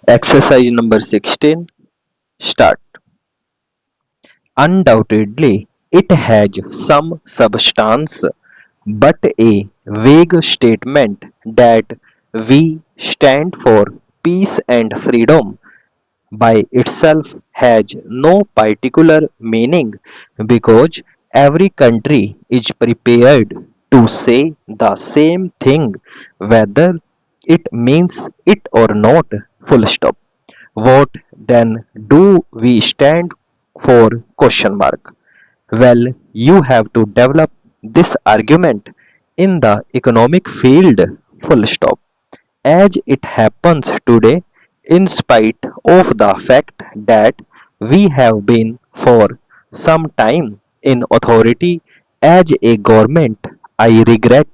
Exercise number 16. Start. Undoubtedly, it has some substance, but a vague statement that we stand for peace and freedom by itself has no particular meaning because every country is prepared to say the same thing whether it means it or not. Full stop. What then do we stand for? Question mark. Well, you have to develop this argument in the economic field. Full stop. As it happens today, in spite of the fact that we have been for some time in authority as a government, I regret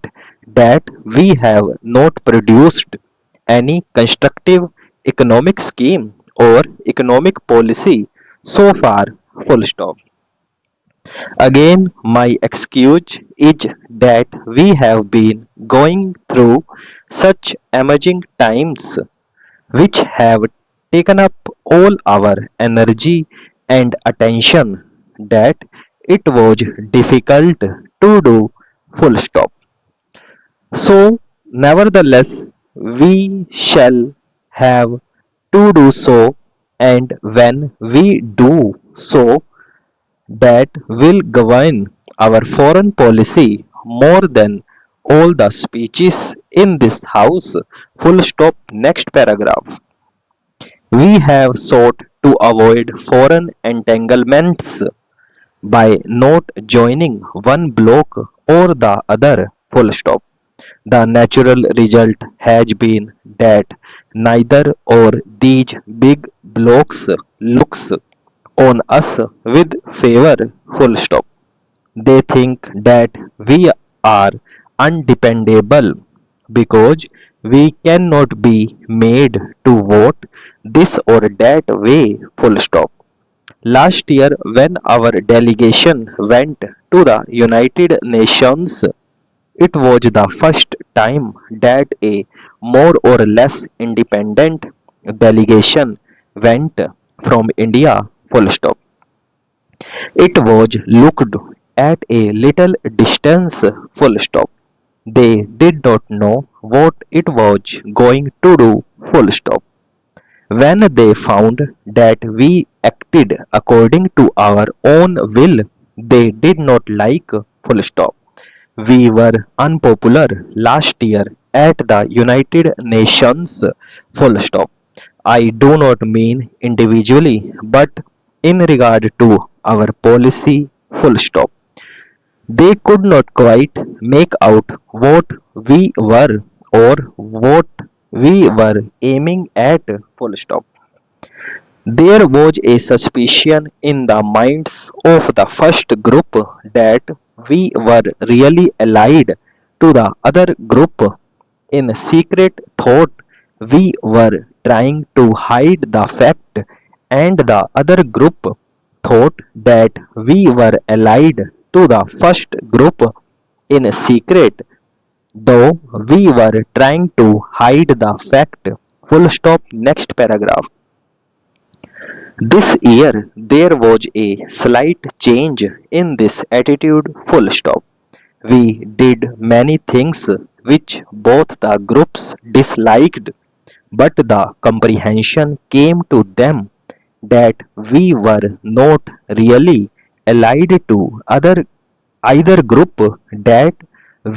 that we have not produced any constructive economic scheme or economic policy so far. Full stop. Again, my excuse is that we have been going through such amazing times which have taken up all our energy and attention that it was difficult to do. Full stop. So, nevertheless, we shall have to do so, and when we do so, that will govern our foreign policy more than all the speeches in this house. Full stop. Next paragraph. We have sought to avoid foreign entanglements by not joining one bloc or the other. Full stop. The natural result has been that neither or these big blocs looks on us with favor. Full stop. They think that we are undependable because we cannot be made to vote this or that way. Full stop. Last year, when our delegation went to the United Nations, it was the first time that a more or less independent delegation went from India. Full stop. It was looked at a little distance. Full stop. They did not know what it was going to do. Full stop. When they found that we acted according to our own will, they did not like. Full stop. We were unpopular last year at the United Nations. Full stop. I do not mean individually, but in regard to our policy. Full stop. They could not quite make out what we were or what we were aiming at. Full stop. There was a suspicion in the minds of the first group that we were really allied to the other group. In secret thought we were trying to hide the fact, and the other group thought that we were allied to the first group in secret, though we were trying to hide the fact. Full stop. Next paragraph. This year there was a slight change in this attitude. Full stop. We did many things which both the groups disliked, but the comprehension came to them that we were not really allied to either group, that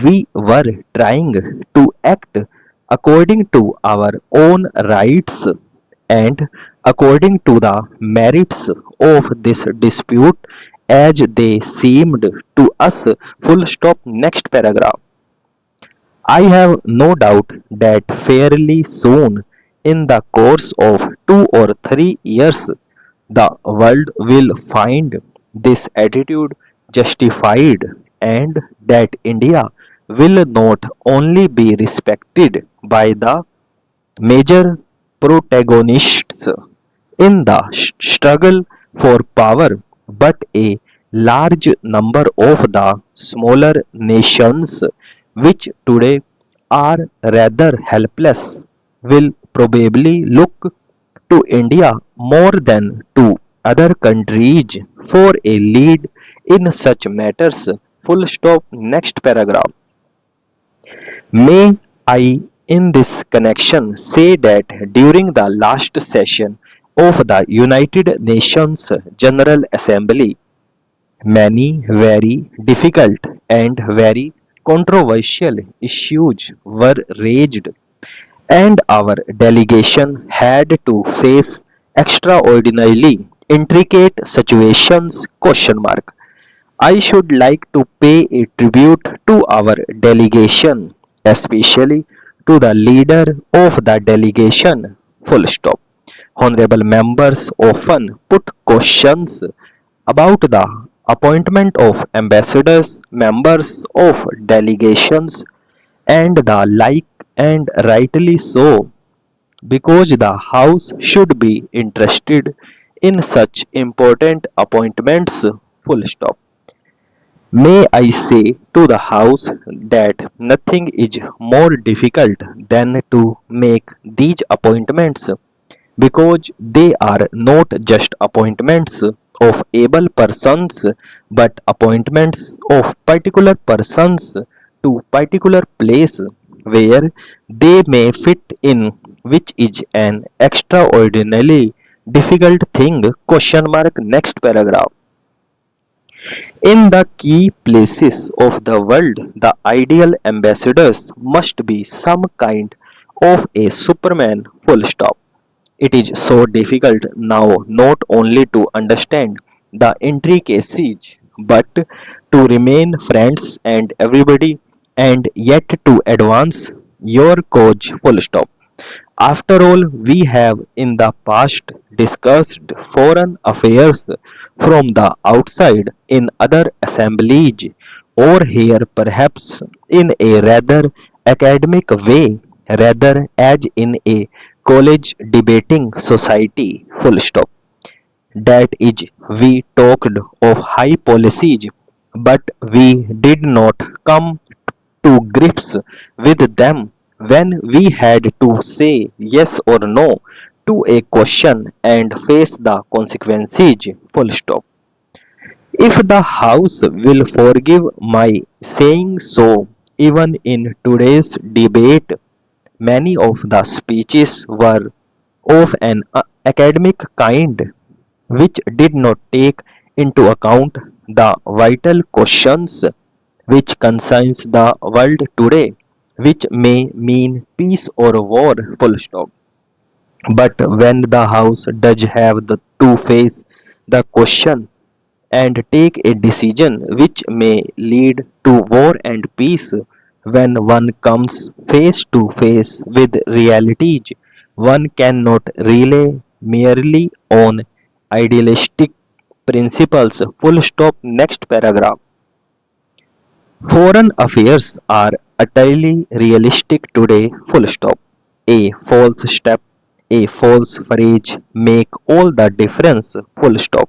we were trying to act according to our own rights and according to the merits of this dispute as they seemed to us. Full stop. Next paragraph. I have no doubt that fairly soon, in the course of 2 or 3 years, the world will find this attitude justified, and that India will not only be respected by the major protagonists in the struggle for power, but a large number of the smaller nations which today are rather helpless will probably look to India more than to other countries for a lead in such matters. Full stop. Next paragraph. May I, in this connection, say that during the last session of the United Nations General Assembly, many very difficult and very controversial issues were raised, and our delegation had to face extraordinarily intricate situations. Question mark. I should like to pay a tribute to our delegation, especially to the leader of the delegation. Full stop. Honorable members often put questions about the appointment of ambassadors, members of delegations, and the like, and rightly so, because the House should be interested in such important appointments. Full stop. May I say to the House that nothing is more difficult than to make these appointments, because they are not just appointments of able persons but appointments of particular persons to particular place where they may fit in, which is an extraordinarily difficult thing. Question mark. Next paragraph. In the key places of the world, the ideal ambassadors must be some kind of a superman. Full stop. It is so difficult now not only to understand the intricacies but to remain friends and everybody, and yet to advance your cause. Full stop. After all, we have in the past discussed foreign affairs from the outside in other assemblies, or here perhaps in a rather academic way, rather as in a college debating society. Full stop. That is, we talked of high policies, but we did not come to grips with them when we had to say yes or no to a question and face the consequences. Full stop. If the House will forgive my saying so, even in today's debate, many of the speeches were of an academic kind, which did not take into account the vital questions which concerns the world today, which may mean peace or war. Full stop. But when the House does have to face the question and take a decision which may lead to war and peace, when one comes face to face with realities, one cannot rely merely on idealistic principles. Full stop. Next paragraph. Foreign affairs are utterly realistic today. Full stop. A false step, a false phrase make all the difference. Full stop.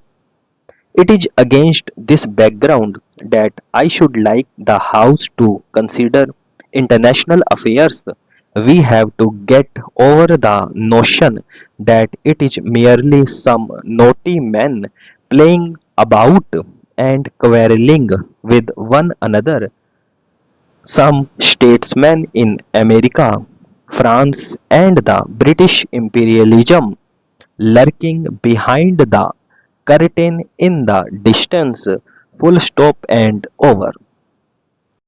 It is against this background that I should like the House to consider international affairs. We have to get over the notion that it is merely some naughty men playing about and quarreling with one another. Some statesmen in America, France, and the British imperialism lurking behind the curtain in the distance. Full stop and over.